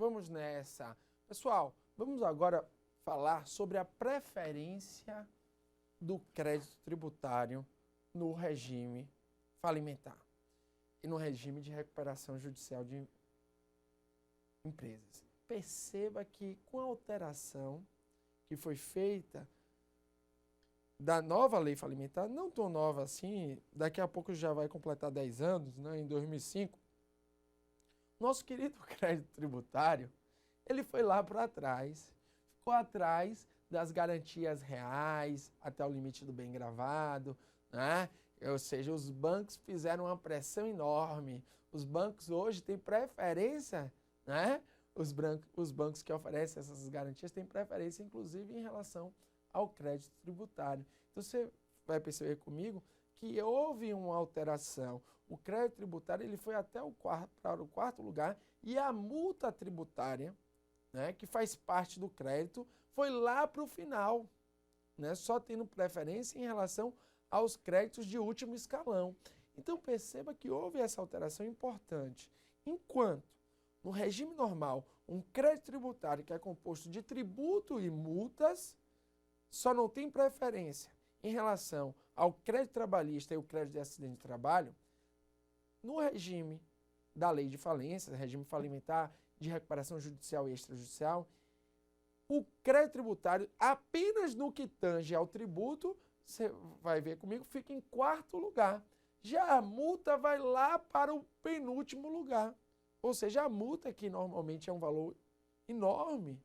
Vamos nessa. Pessoal, vamos agora falar sobre a preferência do crédito tributário no regime falimentar e no regime de recuperação judicial de empresas. Perceba que com a alteração que foi feita da nova lei falimentar, não tão nova assim, daqui a pouco já vai completar 10 anos, né, em 2005, nosso querido crédito tributário, ele foi lá para trás, ficou atrás das garantias reais, até o limite do bem gravado, né? Ou seja, os bancos fizeram uma pressão enorme. Os bancos hoje têm preferência, né? Os bancos que oferecem essas garantias têm preferência, inclusive, em relação ao crédito tributário. Então, você vai perceber comigo que houve uma alteração. O crédito tributário ele foi até para o quarto lugar e a multa tributária, né, que faz parte do crédito, foi lá para o final, né, só tendo preferência em relação aos créditos de último escalão. Então, perceba que houve essa alteração importante. Enquanto no regime normal, um crédito tributário que é composto de tributo e multas, só não tem preferência em relação ao crédito trabalhista e o crédito de acidente de trabalho, no regime da lei de falência, regime falimentar, de recuperação judicial e extrajudicial, o crédito tributário, apenas no que tange ao tributo, você vai ver comigo, fica em quarto lugar. Já a multa vai lá para o penúltimo lugar. Ou seja, a multa, que normalmente é um valor enorme,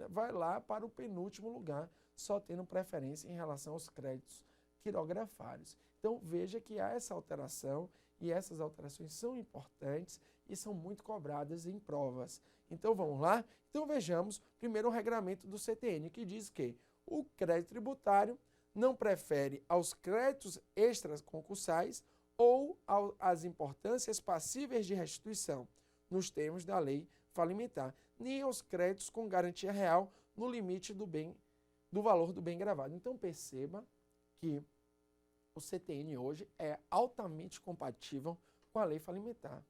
vai lá para o penúltimo lugar, só tendo preferência em relação aos créditos quirografários. Então, veja que há essa alteração e essas alterações são importantes e são muito cobradas em provas. Então, vamos lá? Então, vejamos primeiro o regramento do CTN, que diz que o crédito tributário não prefere aos créditos extraconcursais ou às importâncias passíveis de restituição, nos termos da lei falimentar, nem aos créditos com garantia real no limite do valor do bem gravado. Então, perceba que o CTN hoje é altamente compatível com a lei falimentar.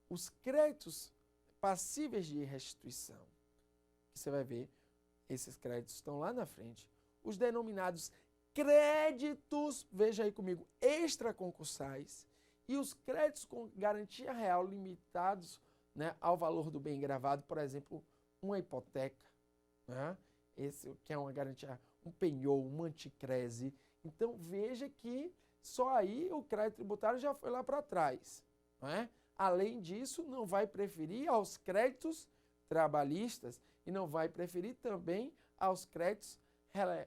Os créditos passíveis de restituição, que você vai ver, esses créditos estão lá na frente, os denominados créditos, veja aí comigo, extraconcursais, e os créditos com garantia real limitados, né, ao valor do bem gravado, por exemplo, uma hipoteca, né, esse que é uma garantia, um penhor, uma anticrese. Então, veja que só aí o crédito tributário já foi lá para trás, né? Além disso, não vai preferir aos créditos trabalhistas e não vai preferir também aos créditos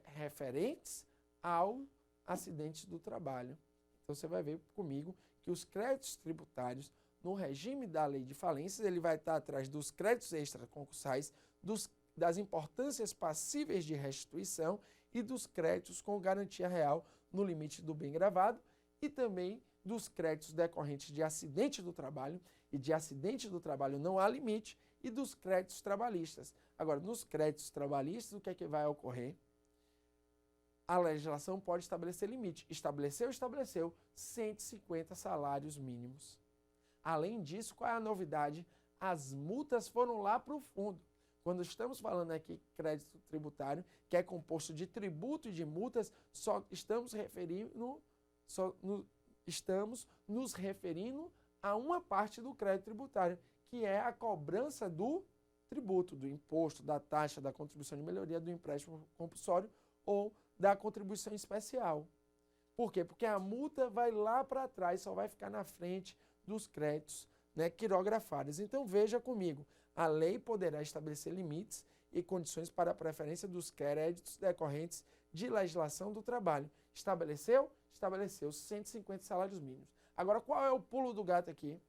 referentes ao acidente do trabalho. Então, você vai ver comigo que os créditos tributários, no regime da lei de falências, ele vai estar atrás dos créditos extraconcursais, das importâncias passíveis de restituição e dos créditos com garantia real no limite do bem gravado e também dos créditos decorrentes de acidente do trabalho, e de acidente do trabalho não há limite, e dos créditos trabalhistas. Agora, nos créditos trabalhistas, o que é que vai ocorrer? A legislação pode estabelecer limite. Estabeleceu 150 salários mínimos. Além disso, qual é a novidade? As multas foram lá para o fundo. Quando estamos falando aqui crédito tributário, que é composto de tributo e de multas, só estamos nos referindo a uma parte do crédito tributário, que é a cobrança do tributo, do imposto, da taxa, da contribuição de melhoria, do empréstimo compulsório ou da contribuição especial. Por quê? Porque a multa vai lá para trás, só vai ficar na frente dos créditos, né, quirografários. Então, veja comigo, a lei poderá estabelecer limites e condições para a preferência dos créditos decorrentes de legislação do trabalho. Estabeleceu? Estabeleceu 150 salários mínimos. Agora, qual é o pulo do gato aqui?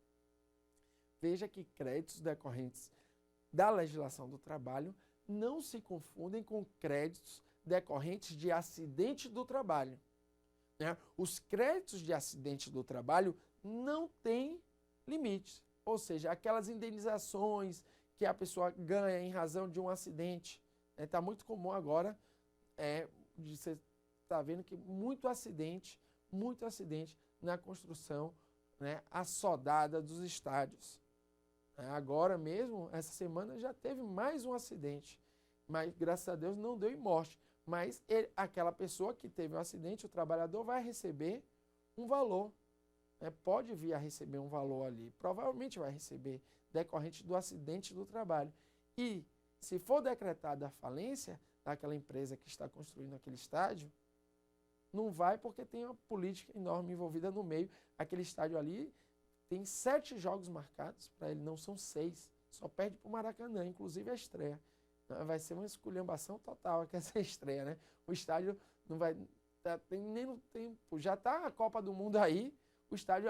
Veja que créditos decorrentes da legislação do trabalho não se confundem com créditos decorrentes de acidente do trabalho, né? Os créditos de acidente do trabalho não têm limites, ou seja, aquelas indenizações que a pessoa ganha em razão de um acidente. Está muito comum agora, você está vendo que muito acidente na construção, né, assodada dos estádios. Agora mesmo, essa semana, já teve mais um acidente. Mas, graças a Deus, não deu em morte. Mas aquela pessoa que teve um acidente, o trabalhador, vai receber um valor. Pode vir a receber um valor ali. Provavelmente vai receber, decorrente do acidente do trabalho. E, se for decretada a falência daquela empresa que está construindo aquele estádio, não vai porque tem uma política enorme envolvida no meio. Aquele estádio ali tem 7 jogos marcados para ele, não são 6. Só perde para o Maracanã, inclusive a estreia. Vai ser uma esculhambação total aqui essa estreia, né? O estádio não vai... nem no tempo. Já está a Copa do Mundo aí, o estádio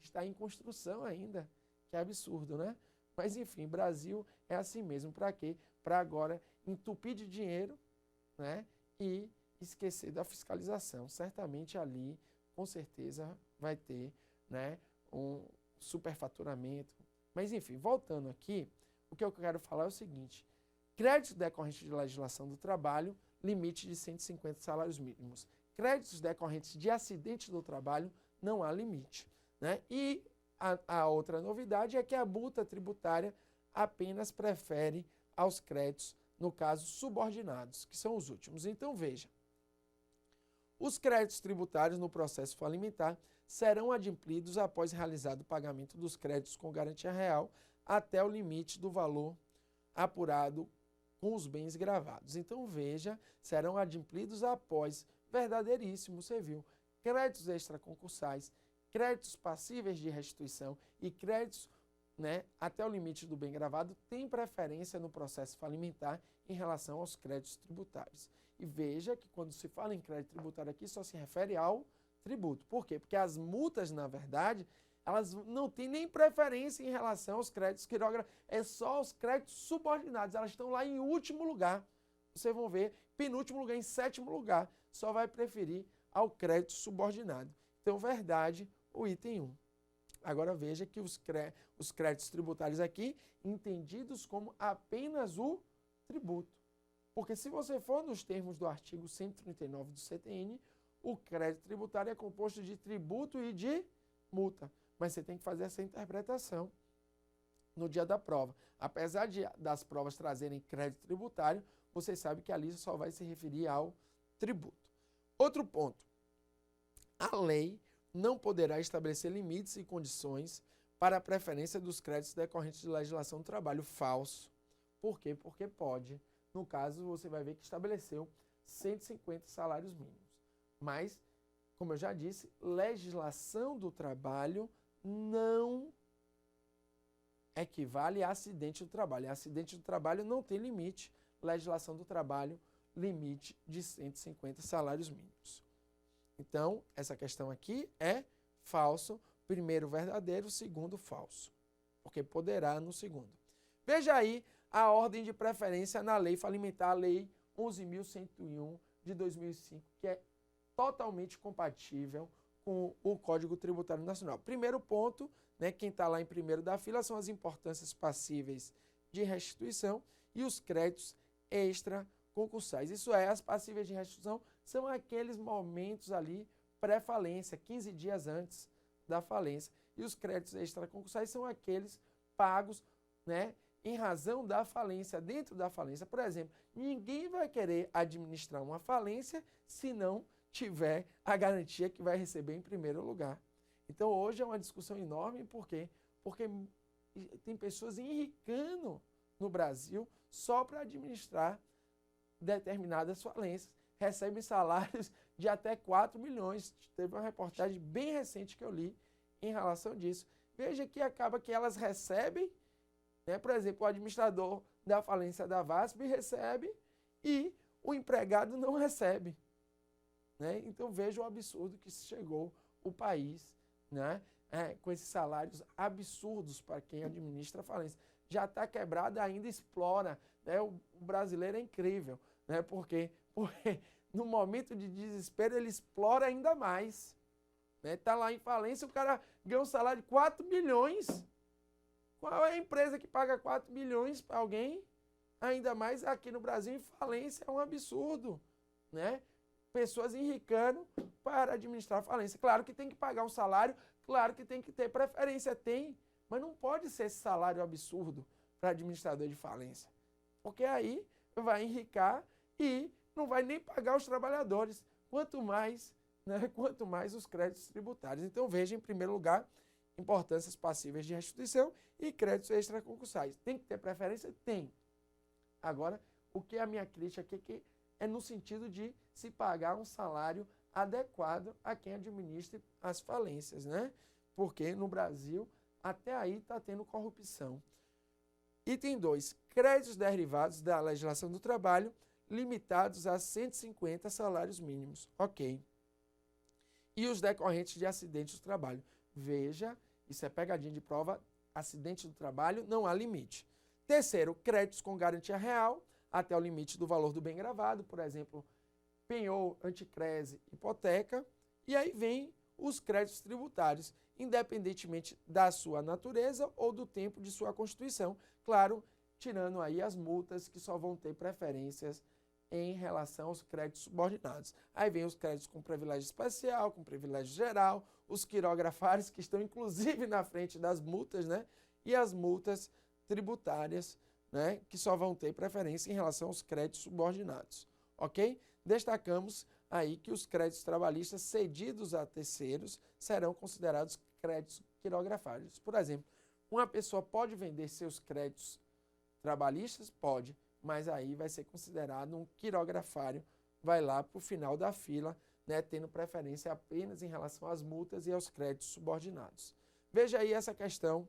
está em construção ainda. Que absurdo, né? Mas enfim, Brasil é assim mesmo. Para quê? Para agora entupir de dinheiro, né? E esquecer da fiscalização. Certamente ali, com certeza, vai ter, né, um superfaturamento. Mas enfim, voltando aqui, o que eu quero falar é o seguinte: créditos decorrentes de legislação do trabalho, limite de 150 salários mínimos. Créditos decorrentes de acidente do trabalho, não há limite, né? E a outra novidade é que a multa tributária apenas prefere aos créditos, no caso, subordinados, que são os últimos. Então, veja, os créditos tributários no processo falimentar serão adimplidos após realizado o pagamento dos créditos com garantia real até o limite do valor apurado com os bens gravados. Então, veja, serão adimplidos após, verdadeiríssimo, você viu, créditos extraconcursais, créditos passíveis de restituição e créditos, né, até o limite do bem gravado têm preferência no processo falimentar em relação aos créditos tributários. E veja que quando se fala em crédito tributário aqui, só se refere ao tributo. Por quê? Porque as multas, na verdade, elas não têm nem preferência em relação aos créditos quirografos. É só os créditos subordinados. Elas estão lá em último lugar. Vocês vão ver, penúltimo lugar, em 7º lugar. Só vai preferir ao crédito subordinado. Então, verdade, o item 1. Agora veja que os créditos tributários aqui, entendidos como apenas o tributo. Porque se você for nos termos do artigo 139 do CTN, o crédito tributário é composto de tributo e de multa. Mas você tem que fazer essa interpretação no dia da prova. Apesar das provas trazerem crédito tributário, você sabe que ali só vai se referir ao tributo. Outro ponto. A lei não poderá estabelecer limites e condições para a preferência dos créditos decorrentes de legislação do trabalho. Falso. Por quê? Porque pode. No caso, você vai ver que estabeleceu 150 salários mínimos. Mas, como eu já disse, legislação do trabalho não equivale a acidente do trabalho. Acidente do trabalho não tem limite. Legislação do trabalho, limite de 150 salários mínimos. Então, essa questão aqui é falso. Primeiro verdadeiro, segundo falso. Porque poderá no segundo. Veja aí a ordem de preferência na lei falimentar, a lei 11.101 de 2005, que é totalmente compatível com o Código Tributário Nacional. Primeiro ponto, né, quem está lá em primeiro da fila são as importâncias passíveis de restituição e os créditos extraconcursais. Isso é, as passíveis de restituição são aqueles momentos ali pré-falência, 15 dias antes da falência. E os créditos extraconcursais são aqueles pagos, né, em razão da falência, dentro da falência. Por exemplo, ninguém vai querer administrar uma falência se não tiver a garantia que vai receber em primeiro lugar. Então, hoje é uma discussão enorme. Por quê? Porque tem pessoas enricando no Brasil só para administrar determinadas falências. Recebem salários de até 4 milhões. Teve uma reportagem bem recente que eu li em relação disso. Veja que acaba que elas recebem, né? Por exemplo, o administrador da falência da VASP recebe e o empregado não recebe. Né? Então veja o absurdo que chegou o país, né? Com esses salários absurdos para quem administra a falência. Já está quebrado, ainda explora. Né? O brasileiro é incrível. Né? Porque no momento de desespero ele explora ainda mais. Está lá em falência, o cara ganha um salário de 4 milhões. Qual é a empresa que paga 4 milhões para alguém? Ainda mais aqui no Brasil, em falência, é um absurdo. Né? Pessoas enricando para administrar a falência. Claro que tem que pagar um salário, claro que tem que ter preferência, tem, Mas não pode ser esse salário absurdo para administrador de falência, porque aí vai enricar e não vai nem pagar os trabalhadores, quanto mais os créditos tributários. Então, veja, em primeiro lugar, importâncias passíveis de restituição e créditos extraconcursais. Tem que ter preferência? Tem. Agora, o que é a minha crítica aqui é no sentido de se pagar um salário adequado a quem administre as falências, né? Porque no Brasil, até aí está tendo corrupção. Item 2. Créditos derivados da legislação do trabalho limitados a 150 salários mínimos. Ok. E os decorrentes de acidentes do trabalho. Veja, isso é pegadinha de prova, acidente do trabalho, não há limite. Terceiro, créditos com garantia real, até o limite do valor do bem gravado, por exemplo, penhor, anticrese, hipoteca. E aí vem os créditos tributários, independentemente da sua natureza ou do tempo de sua constituição. Claro, tirando aí as multas que só vão ter preferências em relação aos créditos subordinados. Aí vem os créditos com privilégio especial, com privilégio geral, os quirografários que estão inclusive na frente das multas, né? E as multas tributárias, né? Que só vão ter preferência em relação aos créditos subordinados, ok? Destacamos aí que os créditos trabalhistas cedidos a terceiros serão considerados créditos quirografários. Por exemplo, uma pessoa pode vender seus créditos trabalhistas? Pode, mas aí vai ser considerado um quirografário, vai lá para o final da fila, né, tendo preferência apenas em relação às multas e aos créditos subordinados. Veja aí essa questão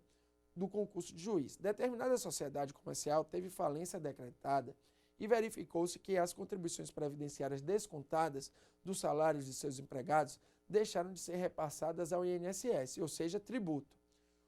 do concurso de juiz. Determinada sociedade comercial teve falência decretada e verificou-se que as contribuições previdenciárias descontadas dos salários de seus empregados deixaram de ser repassadas ao INSS, ou seja, tributo,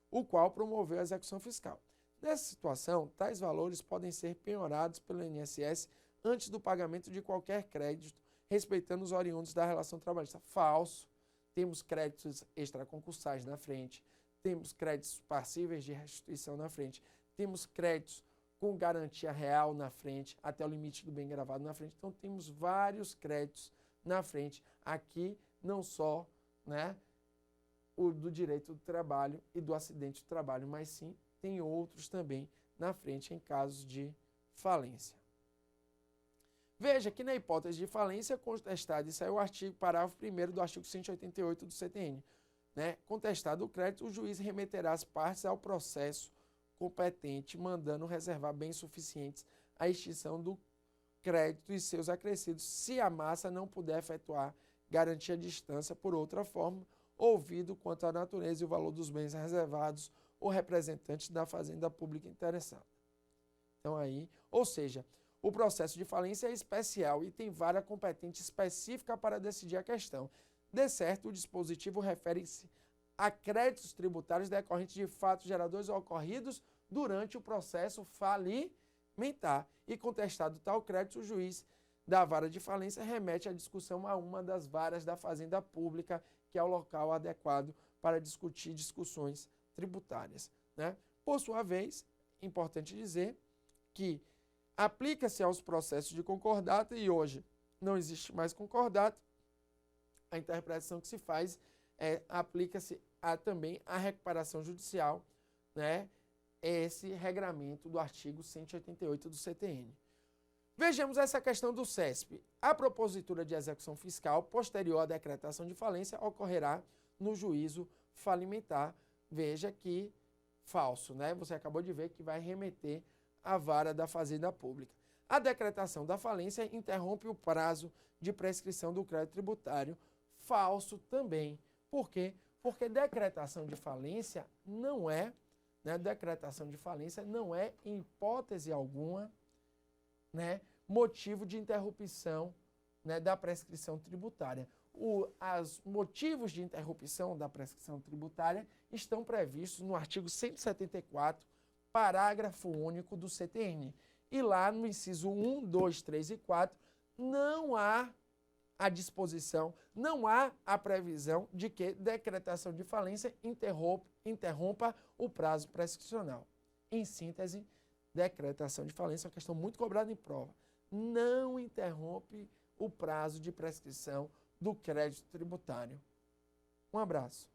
o qual promoveu a execução fiscal. Nessa situação, tais valores podem ser penhorados pelo INSS antes do pagamento de qualquer crédito, respeitando os oriundos da relação trabalhista. Falso. Temos créditos extraconcursais na frente, temos créditos passíveis de restituição na frente, temos créditos com garantia real na frente, até o limite do bem gravado na frente. Então, temos vários créditos na frente. Aqui, não só, né, o do direito do trabalho e do acidente do trabalho, mas sim tem outros também na frente em casos de falência. Veja que na hipótese de falência contestada, isso é o parágrafo 1º do artigo 188 do CTN, né? Contestado o crédito, o juiz remeterá as partes ao processo competente, mandando reservar bens suficientes à extinção do crédito e seus acrescidos, se a massa não puder efetuar garantia de instância por outra forma, ouvido quanto à natureza e o valor dos bens reservados ou representantes da fazenda pública interessada. Então aí, ou seja, o processo de falência é especial e tem vara competente específica para decidir a questão. De certo, o dispositivo refere-se a créditos tributários decorrentes de fatos geradores ocorridos durante o processo falimentar. E contestado tal crédito, o juiz da vara de falência remete a discussão a uma das varas da fazenda pública, que é o local adequado para discutir discussões tributárias, né? Por sua vez, é importante dizer que aplica-se aos processos de concordato e hoje não existe mais concordato. A interpretação que se faz aplica-se também à recuperação judicial, né? Esse regramento do artigo 188 do CTN. Vejamos essa questão do CESP. A propositura de execução fiscal posterior à decretação de falência ocorrerá no juízo falimentar. Veja que falso, né? Você acabou de ver que vai remeter à vara da Fazenda Pública. A decretação da falência interrompe o prazo de prescrição do crédito tributário. Falso também. Por quê? Porque decretação de falência não é, né? Decretação de falência não é, em hipótese alguma, né, motivo de interrupção, né, da prescrição tributária. Os motivos de interrupção da prescrição tributária estão previstos no artigo 174, parágrafo único do CTN. E lá no inciso 1, 2, 3 e 4, não há a disposição, não há a previsão de que decretação de falência interrompa o prazo prescricional. Em síntese, decretação de falência é uma questão muito cobrada em prova. Não interrompe o prazo de prescrição do crédito tributário. Um abraço.